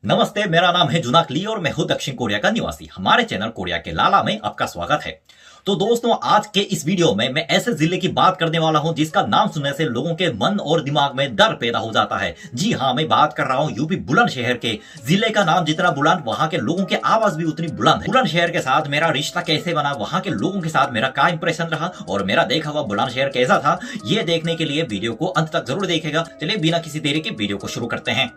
नमस्ते, मेरा नाम है जुनाक ली और मैं हूं दक्षिण कोरिया का निवासी। हमारे चैनल कोरिया के लाला में आपका स्वागत है। तो दोस्तों, आज के इस वीडियो में मैं ऐसे जिले की बात करने वाला हूं जिसका नाम सुनने से लोगों के मन और दिमाग में डर पैदा हो जाता है। जी हां, मैं बात कर रहा हूं यूपी बुलंदशहर के। जिले का नाम जितना बुलंद, वहां के लोगों की आवाज भी उतनी बुलंद है। बुलंदशहर के साथ मेरा रिश्ता कैसे बना, वहां के लोगों के साथ मेरा क्या इंप्रेशन रहा और मेरा देखा हुआ बुलंदशहर कैसा था, ये देखने के लिए वीडियो को अंत तक जरूर देखेगा। चलिए बिना किसी देरी के वीडियो को शुरू करते हैं।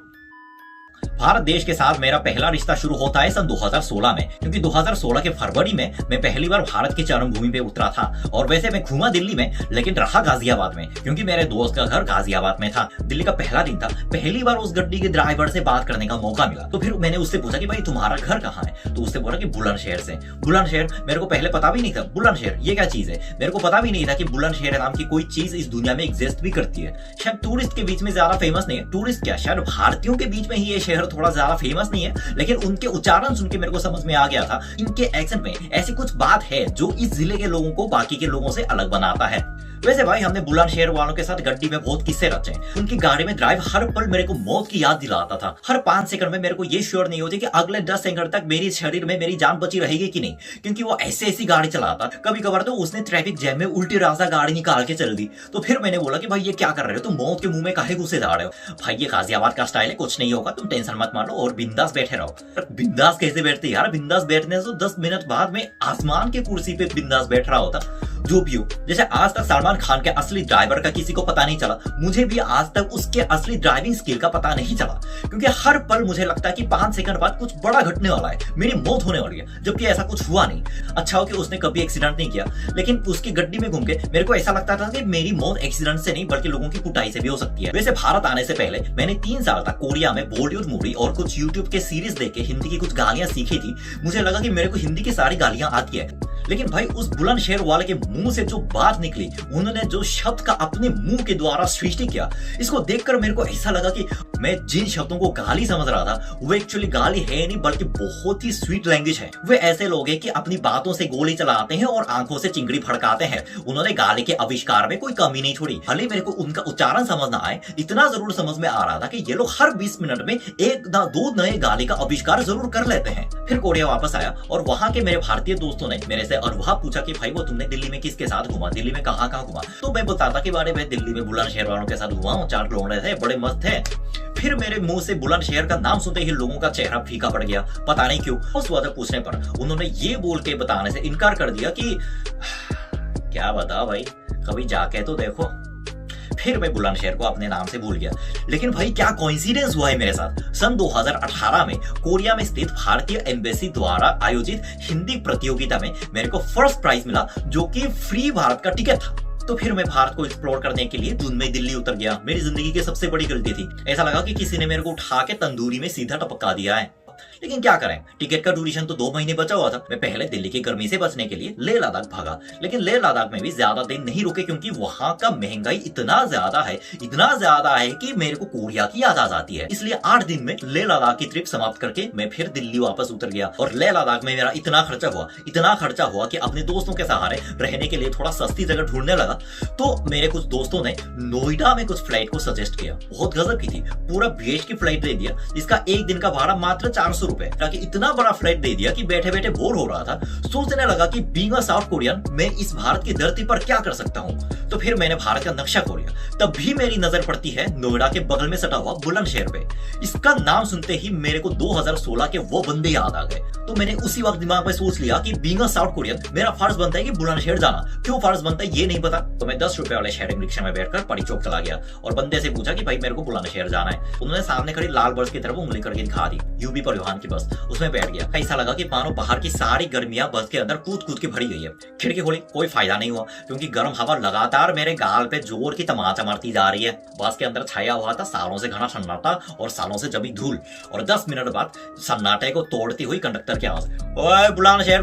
भारत देश के साथ मेरा पहला रिश्ता शुरू होता है सन 2016 में, क्योंकि 2016 के फरवरी में मैं पहली बार भारत की चरम भूमि पे उतरा था। और वैसे मैं घूमा दिल्ली में, लेकिन रहा गाजियाबाद में, क्योंकि मेरे दोस्त का घर गाजियाबाद में था। दिल्ली का पहला दिन था, पहली बार उस गड्डी के ड्राइवर से बात करने का मौका मिला। तो फिर मैंने उससे पूछा कि भाई तुम्हारा घर कहाँ है, तो उससे बोला कि बुलंदशहर से। बुलंदशहर मेरे को पहले पता भी नहीं था, बुलंदशहर ये क्या चीज है, मेरे को पता भी नहीं था कि बुलंदशहर नाम की कोई चीज इस दुनिया में एग्जिस्ट भी करती है। शायद टूरिस्ट के बीच में ज्यादा फेमस नहीं है, टूरिस्ट क्या, शायद भारतीयों के बीच में ही ये शहर थोड़ा ज्यादा फेमस नहीं है, लेकिन उनके उच्चारण सुन के मेरे को समझ में आ गया था, इनके एक्सेंट में ऐसी कुछ बात है जो इस जिले के लोगों को बाकी के लोगों से अलग बनाता है। वैसे भाई, हमने बुलंदशहर वालों के साथ गड्डी में बहुत किस्से रचे। उनकी गाड़ी में ड्राइव हर पल मेरे को मौत की याद दिलाता था। हर 5 सेकंड में मेरे को ये श्योर नहीं होती कि अगले 10 सेकंड तक मेरी शरीर में मेरी जान बची रहेगी कि नहीं, क्योंकि वो ऐसी गाड़ी चलाता। कभी कभार तो उसने ट्रैफिक जैम में उल्टी रास्ता गाड़ी निकाल के चल दी। तो फिर मैंने बोला कि भाई ये क्या कर रहे हो, तुम मौत के मुंह में काहे घुसे जा रहे हो। भाई ये गाजियाबाद का स्टाइल है, कुछ नहीं होगा, तुम टेंशन मत मारो और बिंदास बैठे रहो। बिंदास कैसे बैठते यार, बिंदास बैठने से 10 मिनट बाद में आसमान की कुर्सी पे बिंदास बैठ रहा होता। जो भी हो, जैसे आज तक सलमान खान के असली ड्राइवर का किसी को पता नहीं चला, मुझे भी आज तक उसके असली ड्राइविंग स्किल का पता नहीं चला, क्योंकि हर पल मुझे लगता है कि 5 सेकंड बाद कुछ बड़ा घटने वाला है, मेरी मौत होने वाली है, जबकि ऐसा कुछ हुआ नहीं। अच्छा हो कि उसने कभी एक्सीडेंट नहीं किया, लेकिन उसकी गड्डी में घूम के मेरे को ऐसा लगता था कि मेरी मौत एक्सीडेंट से नहीं बल्कि लोगों की कुटाई से भी हो सकती है। वैसे भारत आने से पहले मैंने 3 साल तक कोरिया में बॉलीवुड मूवी और कुछ यूट्यूब के सीरीज देख के हिंदी की कुछ गालियां सीखी थी। मुझे लगा कि मेरे को हिंदी की सारी गालियां आती है, लेकिन भाई उस बुलंदशहर वाले के मुंह से जो बात निकली, उन्होंने जो शब्द का अपने मुंह के द्वारा सृष्टि किया, इसको देखकर मेरे को ऐसा लगा कि मैं जिन शब्दों को गाली समझ रहा था वो एक्चुअली गाली है नहीं, बल्कि बहुत ही स्वीट लैंग्वेज है। वे ऐसे लोग हैं कि अपनी बातों से गोली चलाते हैं और आंखों से चिंगड़ी फड़काते हैं। उन्होंने गाली के आविष्कार में कोई कमी नहीं छोड़ी। भले मेरे को उनका उच्चारण समझ ना आए, इतना जरूर समझ में आ रहा था कि ये लोग हर 20 मिनट में 1-2 नए गाली का आविष्कार जरूर कर लेते हैं। फिर कोरिया वापस आया और वहां के मेरे भारतीय दोस्तों ने मेरे से और वह पूछा कि भाई वो तुमने दिल्ली में किसके साथ घुमा, दिल्ली में कहाँ घुमा। तो मैं बताता कि बारे में दिल्ली में बुलंदशहर वालों के साथ घुमा हूँ, 4 लौंडे थे, बड़े मस्त थे। फिर मेरे मुंह से बुलंदशहर का नाम सुनते ही लोगों का चेहरा फीका पड़ गया, पता नहीं क्यों। उस वजह पूछने पर उन्होंने ये बोल के बताने से इनकार कर दिया कि क्या बता भाई, कभी जाके तो देखो। फिर मैं बुलंदशहर को अपने नाम से भूल गया। लेकिन भाई क्या कोइंसिडेंस हुआ है मेरे साथ। सन 2018 में कोरिया में स्थित भारतीय एम्बेसी द्वारा आयोजित हिंदी प्रतियोगिता में मेरे को फर्स्ट प्राइज मिला, जो कि फ्री भारत का टिकट था। तो फिर मैं भारत को एक्सप्लोर करने के लिए जून में दिल्ली उतर गया। मेरी जिंदगी की सबसे बड़ी गलती थी। ऐसा लगा कि किसी ने मेरे को उठा के तंदूरी में सीधा टपका दिया है। लेकिन क्या करें, टिकट का ड्यूरेशन तो 2 महीने बचा हुआ था। मैं पहले दिल्ली की गर्मी से बचने के लिए लेह लद्दाख भागा, लेकिन लेह लद्दाख में भी ज्यादा दिन नहीं रुके, क्योंकि वहां का महंगाई इतना ज्यादा है कि मेरे को कोरिया की याद आ जाती है। इसलिए 8 दिन में लेह लद्दाख की ट्रिप समाप्त करके मैं फिर दिल्ली वापस उतर गया। और लेह लद्दाख में मेरा इतना खर्चा हुआ कि अपने दोस्तों के सहारे रहने के लिए थोड़ा सस्ती जगह ढूंढने लगा। तो मेरे कुछ दोस्तों ने नोएडा में कुछ फ्लाइट को सजेस्ट किया, बहुत गजब की थी। पूरा BH की फ्लाइट दे दिया, जिसका एक दिन का भाड़ा मात्र 400 रुपए, ताकि इतना बड़ा फ्लाइट दे दिया कि बैठे बैठे बोर हो रहा था। सोचने लगा कि बीइंग अ साउथ कोरियन मैं इस भारत की धरती पर क्या कर सकता हूँ। तो फिर मैंने भारत का नक्शा खोला। तब भी मेरी नजर पड़ती है नोएडा के बगल में सटा हुआ बुलंदशहर पे। इसका नाम सुनते ही मेरे को 2016 के वो बंदे याद आ गए। तो मैंने उसी वक्त दिमाग में सोच लिया कि बीइंग अ साउथ कोरियन मेरा फर्ज बनता है कि बुलंदशहर जाना। क्यों फर्ज बनता है ये नहीं पता। तो मैं 10 रुपए वाले शेयरिंग रिक्शा में बैठकर पड़ी चौक चला गया और बंदे से पूछा कि भाई मेरे को बुलंदशहर जाना है। उन्होंने सामने खड़ी लाल बस की तरफ उंगली करके दिखा दी, यूपी परिवहन की बस। उसमें बैठ गया। ऐसा लगा कि मानो बाहर की सारी गर्मियां बस के अंदर कूद के भरी गई है। खिड़की खोली, कोई फायदा नहीं हुआ, क्योंकि गर्म हवा लगातार मेरे गाल पे जोर की तमाचा मारती जा रही है। बस के अंदर छाया हुआ था सालों से घना सन्नाटा और सालों से जमी धूल। और 10 मिनट बाद सन्नाटे को तोड़ती हुई कंडक्टर की आवाज, ओए बुलंदशहर,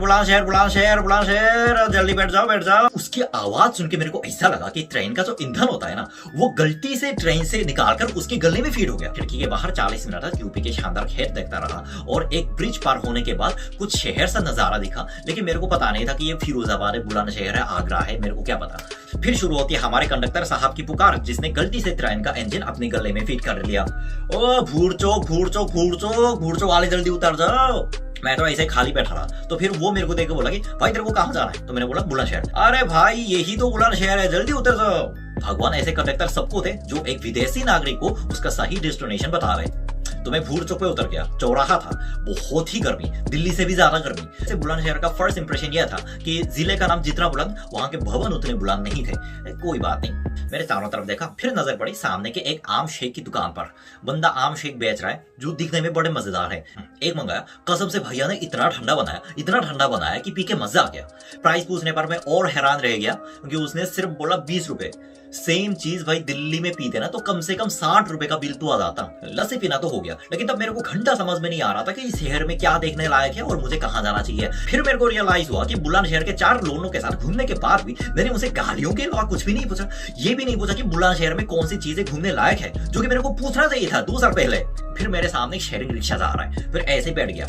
जल्दी बैठ जाओ। उसकी आवाज सुन के मेरे को ऐसा लगा कि ट्रेन का जो ईंधन होता है ना, वो गलती से ट्रेन से निकालकर उसके गले में फीड हो गया। खिड़की के बाहर 40 मिनट तक यूपी के शानदार खेत देखता रहा। और एक ब्रिज पार होने के बाद कुछ शहर सा नजारा दिखा, लेकिन मेरे को पता नहीं था कि ये फिरोजाबाद है, बुलंदशहर है, आगरा है, मेरे को क्या पता। फिर शुरू होती है हमारे कंडक्टर साहब की पुकार, जिसने गलती से ट्रेन का इंजन अपने गले में फिट कर लिया। ओ भूरचो वाले जल्दी उतर जाओ। मैं तो ऐसे खाली बैठा रहा, तो फिर वो मेरे को देख के बोला कि भाई तेरे को कहाँ जाना है? तो मैंने बोला बुलंदशहर। अरे भाई यही तो बुलंदशहर है, जल्दी उतर जाओ। भगवान ऐसे कंडक्टर सबको थे जो एक विदेशी नागरिक को उसका सही डेस्टिनेशन बता रहे। तो मैं भूर चौक पे उतर गया, चौराहा था, बहुत ही गर्मी, दिल्ली से भी ज्यादा गर्मी। बुलंदशहर का फर्स्ट इंप्रेशन यह था कि जिले का नाम जितना बुलंद, वहां के भवन उतने बुलंद नहीं थे। कोई बात नहीं, मैंने चारों तरफ देखा, फिर नजर पड़ी सामने के एक आम शेक की दुकान पर। बंदा आम शेक बेच रहा है जो दिखने में बड़े मजेदार है। एक मंगाया, कसम से भैया ने इतना ठंडा बनाया कि पी के मजा आ गया। प्राइस पूछने पर मैं और हैरान रह गया क्योंकि उसने सिर्फ बोला 20 रुपए। सेम चीज भाई दिल्ली में पीते ना तो कम से कम 60 रुपए का बिल तो आ जाता। लस्सी पीना तो हो गया, लेकिन तब मेरे को घंटा समझ में नहीं आ रहा था कि इस शहर में क्या देखने लायक है और मुझे कहाँ जाना चाहिए। फिर मेरे को रियलाइज हुआ कि बुलंदशहर के 4 लोगों के साथ घूमने के बाद भी मैंने उनसे गालियों के अलावा कुछ भी नहीं पूछा। ये भी नहीं पूछा कि बुलंदशहर में कौन सी चीजें घूमने लायक है, जो कि मेरे को पूछना चाहिए था 2 साल पहले। फिर मेरे सामने शेयरिंग रिक्शा जा रहा है, फिर ऐसे बैठ गया,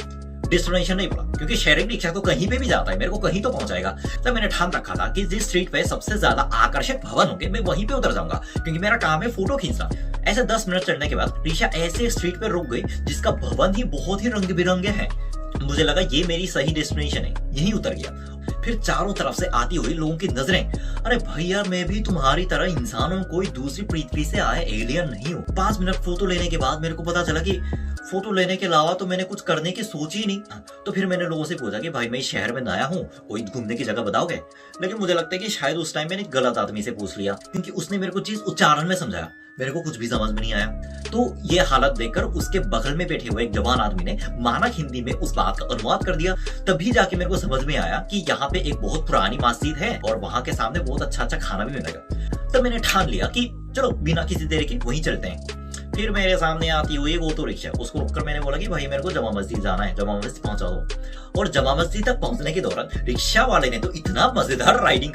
डेस्टिनेशन नहीं बोला क्योंकि शेयरिंग रिक्शा तो कहीं पे भी जाता है, मेरे को कहीं तो पहुंचाएगा। तब मैंने ठान रखा था कि जिस स्ट्रीट पे सबसे ज्यादा आकर्षक भवन होंगे मैं वहीं पे उतर जाऊंगा, क्योंकि मेरा काम है फोटो खींचना। ऐसे 10 मिनट चढ़ने के बाद रिक्शा ऐसे स्ट्रीट पे रुक गई जिसका भवन ही बहुत ही रंग बिरंगे है। मुझे लगा ये मेरी सही डेस्टिनेशन है, यहीं उतर गया। फिर चारों तरफ से आती हुई लोगों की नजरें, अरे भैया मैं भी तुम्हारी तरह इंसान हूँ, कोई दूसरी पृथ्वी से आए एलियन नहीं हूँ। 5 मिनट फोटो लेने के बाद मेरे को पता चला कि फोटो लेने के अलावा तो मैंने कुछ करने की सोची ही नहीं। तो फिर मैंने लोगों से पूछा कि भाई मैं इस शहर में नया हूँ, कोई घूमने की जगह बताओगे? लेकिन मुझे लगता है कि शायद उस टाइम मैंने गलत आदमी से पूछ लिया, क्योंकि उसने मेरे को चीज उच्चारण में समझाया, मेरे को कुछ भी समझ में नहीं आया। तो ये हालत देखकर उसके बगल में बैठे हुए एक जवान आदमी ने मानक हिंदी में उस बात का अनुवाद कर दिया। तभी जाके मेरे को समझ में आया कि यहाँ पे एक बहुत पुरानी मस्जिद है और वहां के सामने बहुत अच्छा खाना भी मिलेगा। तब मैंने ठान लिया कि चलो बिना किसी देरी के वहीं चलते हैं। फिर मेरे सामने आती हुई एक ऑटो रिक्शा, उसको रुककर मैंने बोला कि भाई मेरे को जमा मस्जिद जाना है, जमा मस्जिद पहुंचा दो। और जमा मस्जिद तक पहुंचने के दौरान रिक्शा वाले ने तो इतना मजेदार राइडिंग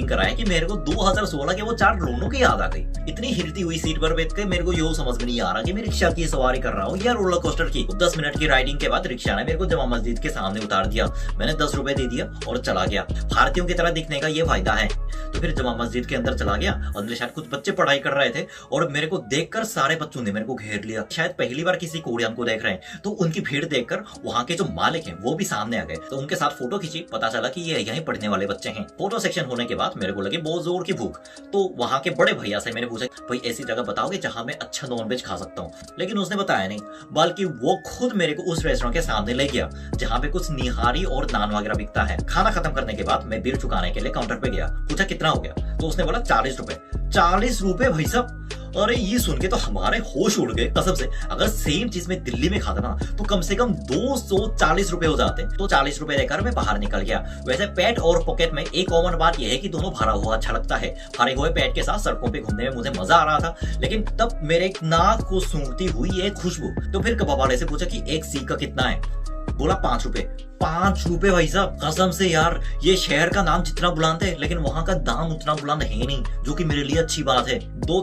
कराया कि मेरे को 2016 के वो 4 लोगों की याद आ गई। इतनी हिलती हुई सीट पर बैठ के मेरे को ये समझ में नहीं आ रहा कि मैं रिक्शा की सवारी कर रहा हूँ या रोलर कोस्टर की। 10 मिनट की राइडिंग के बाद रिक्शा ने मेरे को जमा मस्जिद के सामने उतार दिया। मैंने 10 रुपए दे दिया और चला गया। भारतीयों की तरह दिखने का ये फायदा है। तो फिर जमा मस्जिद के अंदर चला गया। अंदर शायद कुछ बच्चे पढ़ाई कर रहे थे और मेरे को देखकर सारे बच्चों ने मेरे को घेर लिया। शायद पहली बार किसी कोरियन को देख रहे हैं, तो उनकी भीड़ देखकर वहां के जो मालिक हैं वो भी सामने आ गए। तो उनके साथ फोटो खींची, पता चला कि ये यहीं पढ़ने वाले बच्चे हैं। फोटो सेक्शन होने के बाद मेरे को लगे बहुत जोर की भूख। तो वहां के बड़े भैया से मैंने पूछा, भाई ऐसी जगह बताओगे जहां मैं अच्छा नॉनवेज खा सकता हूँ? लेकिन उसने बताया नहीं, बल्कि वो खुद मेरे को उस रेस्टोरेंट के सामने ले गया जहाँ पे कुछ निहारी और नान वगैरह बिकता है। खाना खत्म करने के बाद मैं बिल चुकाने के लिए काउंटर पे गया, पूछा कितना हो गया? तो उसने बोला 40 रुपए। 40 रुपए भाई साहब! अरे ये सुन के तो हमारे होश उड़ गए कसम से। अगर सेम चीज मैं दिल्ली में खाता ना तो कम से कम 240 रुपए हो जाते। तो 40 रुपए लेकर मैं बाहर निकल गया। वैसे पेट और पॉकेट में एक कॉमन बात यह है कि दोनों भरा हुआ अच्छा लगता है। भरे हुए पेट के साथ सड़कों पे घूमने में मुझे मजा आ रहा था, लेकिन तब मेरे नाक को सूंघती हुई एक खुशबू। तो फिर कबाब वाले से पूछा कि एक सीख का कितना है? बोला 5 रुपए। 5 रुपए भाई साहब! कसम से यार, ये शहर का नाम जितना बुलंद है लेकिन वहां का दाम उतना बुलंद है नहीं, जो कि मेरे लिए अच्छी बात है।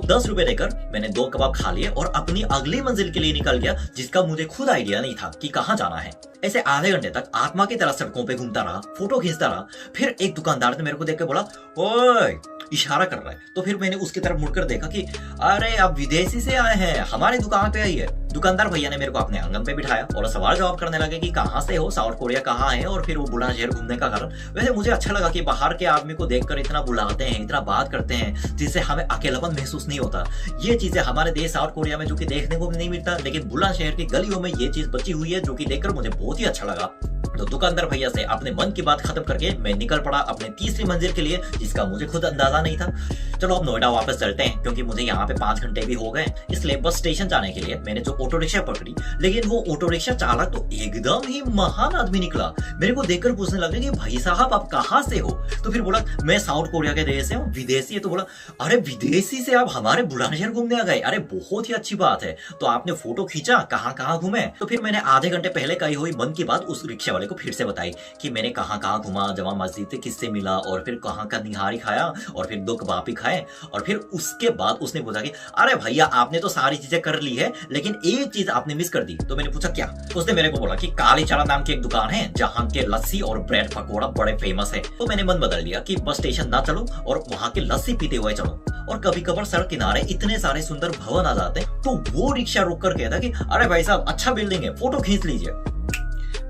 10 रुपए देकर मैंने 2 कबाब खा लिए और अपनी अगली मंजिल के लिए निकल गया, जिसका मुझे खुद आइडिया नहीं था कि कहाँ जाना है। ऐसे आधे घंटे तक आत्मा की तरह सड़कों पे घूमता रहा, फोटो खींचता रहा। फिर एक दुकानदार ने मेरे को देख के बोला, ओए, इशारा कर रहा है। तो फिर मैंने उसकी तरफ मुड़कर देखा कि अरे आप विदेशी से आए हैं, हमारी दुकान पे आइए। दुकानदार भैया ने मेरे को अपने आंगन पे बिठाया और सवाल जवाब करने लगे कि कहाँ से हो, साउथ कोरिया कहाँ है, और फिर वो बुलंदशहर घूमने का कारण। वैसे मुझे अच्छा लगा कि बाहर के आदमी को देखकर इतना बुलाते हैं, इतना बात करते हैं, जिससे हमें अकेलापन महसूस नहीं होता। ये चीजें हमारे देश साउथ कोरिया में जो कि देखने को भी नहीं मिलता, लेकिन बुलंदशहर की गलियों में ये चीज बची हुई है, जो कि देखकर मुझे बहुत ही अच्छा लगा। तो दुकानदार भैया से अपने मन की बात खत्म करके मैं निकल पड़ा अपने तीसरी मंजिल के लिए, जिसका मुझे खुद अंदाजा नहीं था। चलो अब नोएडा वापस चलते हैं, क्योंकि मुझे यहाँ पे 5 घंटे भी हो गए। इसलिए बस स्टेशन जाने के लिए मैंने जो ऑटो रिक्शा पकड़ी, लेकिन वो ऑटो रिक्शा चालक तो एकदम ही महान आदमी निकला। मेरे को देखकर पूछने लगा कि भाई साहब आप कहाँ से हो? तो फिर बोला मैं साउथ कोरिया के देश से हूँ, विदेशी है। तो बोला अरे विदेशी से आप हमारे बुलंदशहर घूमने आ गए? अरे बहुत ही अच्छी बात है। तो आपने फोटो खींचा, कहाँ कहाँ घूमे? तो फिर मैंने आधे घंटे पहले कही हुई मन की बात उस रिक्शा वाले वाले को फिर से बताई कि मैंने कहाँ कहाँ घुमा, जमा मस्जिद से किससे मिला और फिर कहाँ का निहारी खाया और फिर 2 कबाब भी खाए। और फिर उसके बाद उसने पूछा कि अरे भैया आपने तो सारी चीजें कर ली है लेकिन एक चीज आपने मिस कर दी। तो मैंने पूछा क्या? उसने मेरे को बोला कि काली चारा नाम की एक दुकान है जहाँ के लस्सी और ब्रेड पकौड़ा बड़े फेमस है। तो मैंने मन बदल लिया कि बस स्टेशन ना चलो और वहाँ के लस्सी पीते हुए चलो। और कभी कभार सड़क किनारे इतने सारे सुंदर भवन आ जाते हैं तो वो रिक्शा रोक कर कहता कि अरे भाई साहब अच्छा बिल्डिंग है, फोटो खींच लीजिए।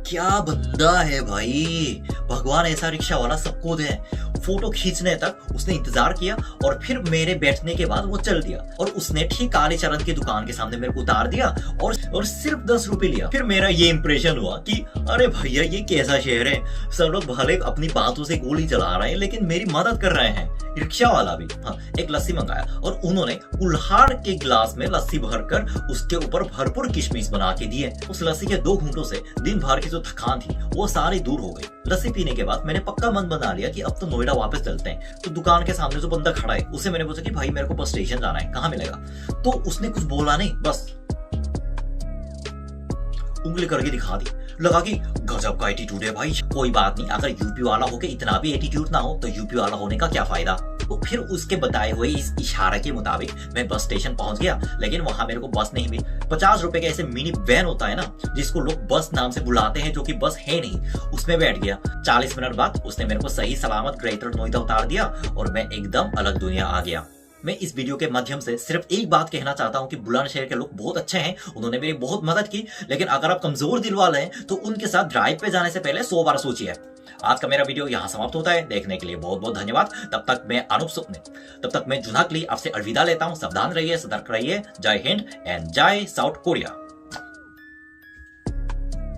क्या बंदा है भाई, भगवान ऐसा रिक्शा वाला सबको दे। फोटो खींचने तक उसने इंतजार किया और फिर मेरे बैठने के बाद वो चल दिया और उसने ठीक काली चरण की दुकान के सामने मेरे को उतार दिया और सिर्फ 10 रुपए लिया। फिर मेरा ये इंप्रेशन हुआ कि अरे भैया ये कैसा शहर है, सब लोग भले अपनी बातों से गोली चला रहे हैं लेकिन मेरी मदद कर रहे हैं। रिक्शा वाला भी हाँ एक लस्सी मंगाया और उन्होंने कुल्हाड़ के गिलास में लस्सी भरकर उसके ऊपर भरपूर किशमिश बना के दिए। उस लस्सी के 2 घूंटों से दिन भर की जो थकान थी वो सारी दूर हो गई। लस्सी पीने के बाद मैंने पक्का मन बना लिया कि अब तो नोएडा वापस चलते हैं। तो दुकान के सामने जो बंदा खड़ा है उससे मैंने पूछा कि भाई मेरे को बस स्टेशन जाना है, कहाँ मिलेगा? तो उसने कुछ बोला नहीं, बस उंगली करके दिखा दी। लगा कि गजब का एटीट्यूड है भाई। कोई बात नहीं, अगर यूपी वाला होके इतना भी एटीट्यूड ना हो तो यूपी वाला होने का क्या फायदा। तो फिर उसके बताए हुए इस इशारे के मुताबिक मैं बस स्टेशन पहुंच गया लेकिन वहां मेरे को बस नहीं मिली। 50 रुपए का ऐसे मिनी वैन होता है ना जिसको लोग बस नाम से बुलाते हैं जो कि बस है नहीं, उसमें बैठ गया। 40 मिनट बाद उसने मेरे को सही सलामत ग्रेटर नोएडा उतार दिया और मैं एकदम अलग दुनिया आ गया। मैं इस वीडियो के माध्यम से सिर्फ एक बात कहना चाहता हूं कि बुलंदशहर के लोग बहुत अच्छे हैं, उन्होंने मेरी बहुत मदद की। लेकिन अगर आप कमजोर दिल वाले हैं तो उनके साथ ड्राइव पे जाने से पहले 100 बार सोचिए। आज का मेरा वीडियो यहां समाप्त होता है। देखने के लिए बहुत बहुत धन्यवाद। तब तक मैं जुनाक ली आपसे अलविदा लेता हूं। सावधान रहिए, सतर्क रहिए। जय हिंद एंड जय साउथ कोरिया।